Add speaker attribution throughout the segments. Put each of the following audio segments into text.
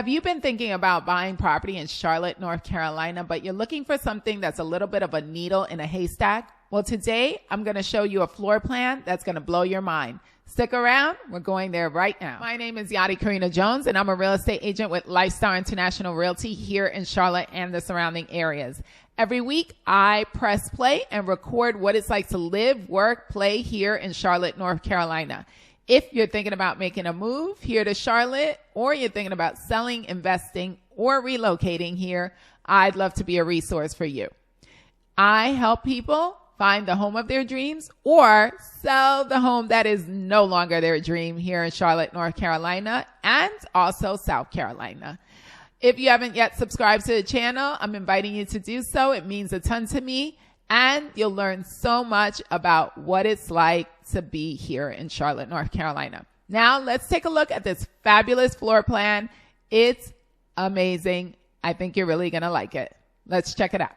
Speaker 1: Have you been thinking about buying property in Charlotte, North Carolina, but you're looking for something that's a little bit of a needle in a haystack? Well, today I'm going to show you a floor plan that's going to blow your mind. Stick around. We're going there right now. My name is Yadi Karina Jones, and I'm a real estate agent with Lifestyle International Realty here in Charlotte and the surrounding areas. Every week, I press play and record what it's like to live, work, play here in Charlotte, North Carolina. If you're thinking about making a move here to Charlotte, or you're thinking about selling, investing, or relocating here, I'd love to be a resource for you. I help people find the home of their dreams or sell the home that is no longer their dream here in Charlotte, North Carolina, and also South Carolina. If you haven't yet subscribed to the channel, I'm inviting you to do so. It means a ton to me, and you'll learn so much about what it's like to be here in Charlotte, North Carolina. Now, let's take a look at this fabulous floor plan. It's amazing. I think you're really going to like it. Let's check it out.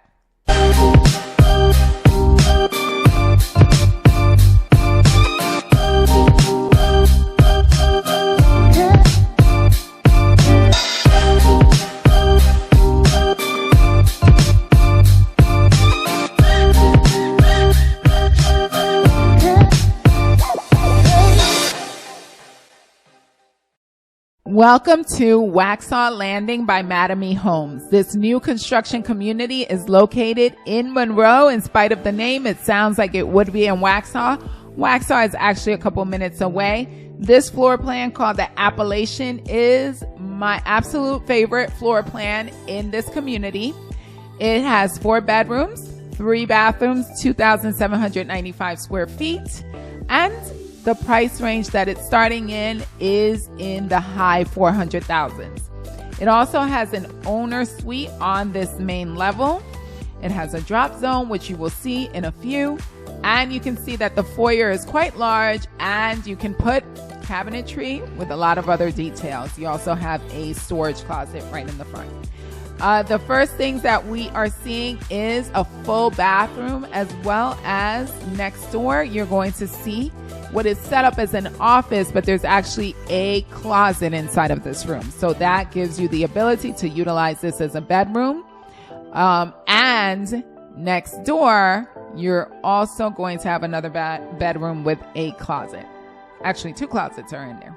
Speaker 1: Welcome to Waxhaw Landing by Mattamy Homes. This new construction community is located in Monroe. In spite of the name, it sounds like it would be in Waxhaw. Waxhaw is actually a couple minutes away. This floor plan, called the Appellation, is my absolute favorite floor plan in this community. It has 4 bedrooms, 3 bathrooms, 2,795 square feet, and the price range that it's starting in is in the high 400,000s. It also has an owner suite on this main level. It has a drop zone, which you will see in a few. And you can see that the foyer is quite large, and you can put cabinetry with a lot of other details. You also have a storage closet right in the front. The first things that we are seeing is a full bathroom, as well as next door you're going to see what is set up as an office, but there's actually a closet inside of this room. So that gives you the ability to utilize this as a bedroom. And next door, you're also going to have another bedroom with a closet. Actually, 2 closets are in there.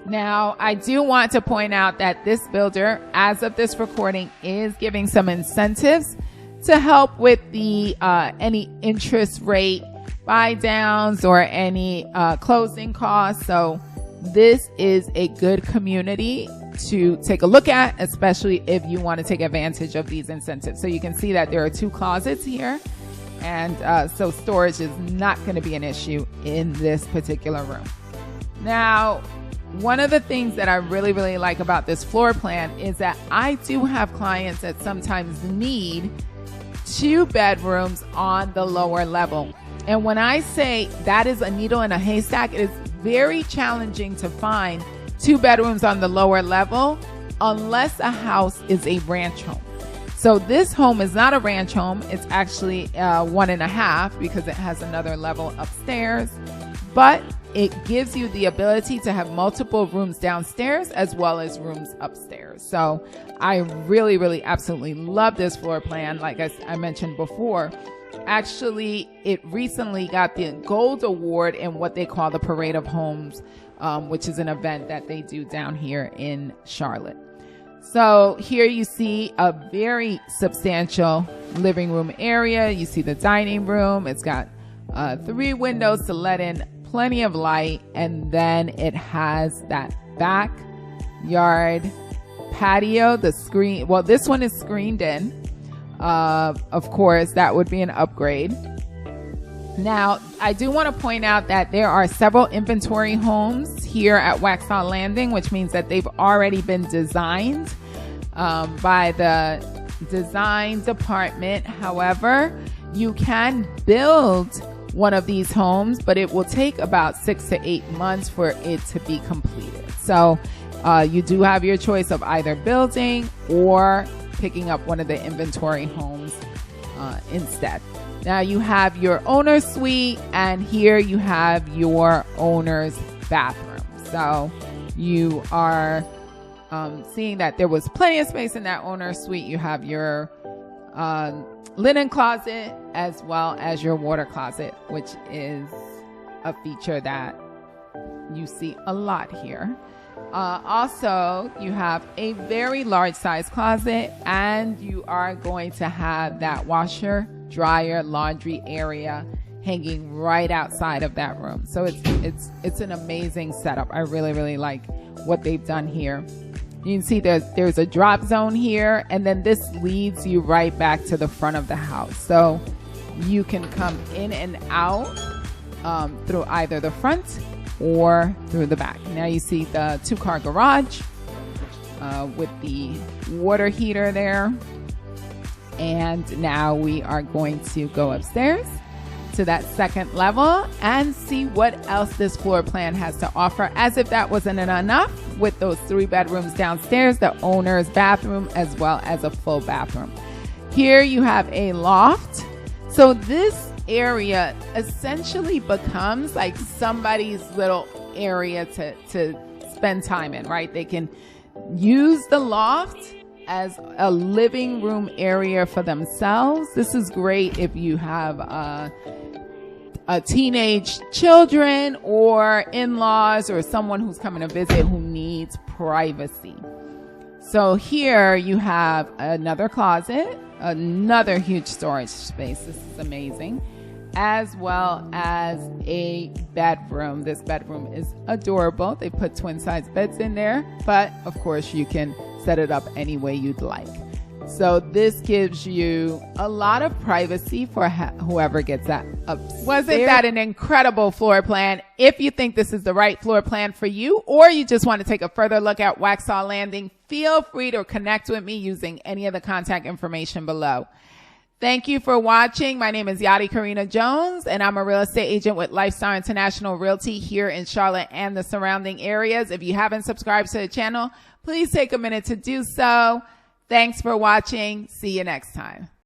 Speaker 1: Now, I do want to point out that this builder, as of this recording, is giving some incentives to help with the any interest rate buy downs or any closing costs. So this is a good community to take a look at, especially if you want to take advantage of these incentives. So you can see that there are 2 closets here, and so storage is not going to be an issue in this particular room. Now, one of the things that I really, really like about this floor plan is that I do have clients that sometimes need 2 bedrooms on the lower level. And when I say that is a needle in a haystack, it is very challenging to find 2 bedrooms on the lower level unless a house is a ranch home. So this home is not a ranch home. It's actually 1.5 because it has another level upstairs, but it gives you the ability to have multiple rooms downstairs as well as rooms upstairs. So I really, really absolutely love this floor plan. Like I mentioned before, actually, it recently got the Gold Award in what they call the Parade of Homes, which is an event that they do down here in Charlotte. So here you see a very substantial living room area. You see the dining room. It's got 3 windows to let in plenty of light, and then it has that backyard patio. Well, this one is screened in. Of course, that would be an upgrade. Now, I do want to point out that there are several inventory homes here at Waxhaw Landing, which means that they've already been designed by the design department. However, you can build one of these homes, but it will take about 6 to 8 months for it to be completed. So you do have your choice of either building or picking up one of the inventory homes instead. Now you have your owner's suite, and here you have your owner's bathroom. So you are seeing that there was plenty of space in that owner's suite. You have your linen closet as well as your water closet, which is a feature that you see a lot here. Also, you have a very large size closet, and you are going to have that washer, dryer, laundry area hanging right outside of that room. So it's an amazing setup. I really like what they've done here. You can see there's a drop zone here, and then this leads you right back to the front of the house. So you can come in and out through either the front or through the back. Now you see the 2-car garage with the water heater there. And now we are going to go upstairs to that second level and see what else this floor plan has to offer. As if that wasn't enough, with those 3 bedrooms downstairs, the owner's bathroom, as well as a full bathroom. Here you have a loft. So this area essentially becomes like somebody's little area to spend time in, right? They can use the loft as a living room area for themselves. This is great if you have a teenage children or in-laws or someone who's coming to visit who needs privacy. So here you have another closet, another huge storage space. This is amazing. As well as a bedroom. This bedroom is adorable. They put twin size beds in there, but of course you can set it up any way you'd like. So this gives you a lot of privacy for whoever gets that upstairs. Wasn't that an incredible floor plan? If you think this is the right floor plan for you, or you just want to take a further look at Waxhaw Landing, feel free to connect with me using any of the contact information below. Thank you for watching. My name is Yadi Karina Jones, and I'm a real estate agent with Lifestyle International Realty here in Charlotte and the surrounding areas. If you haven't subscribed to the channel, please take a minute to do so. Thanks for watching. See you next time.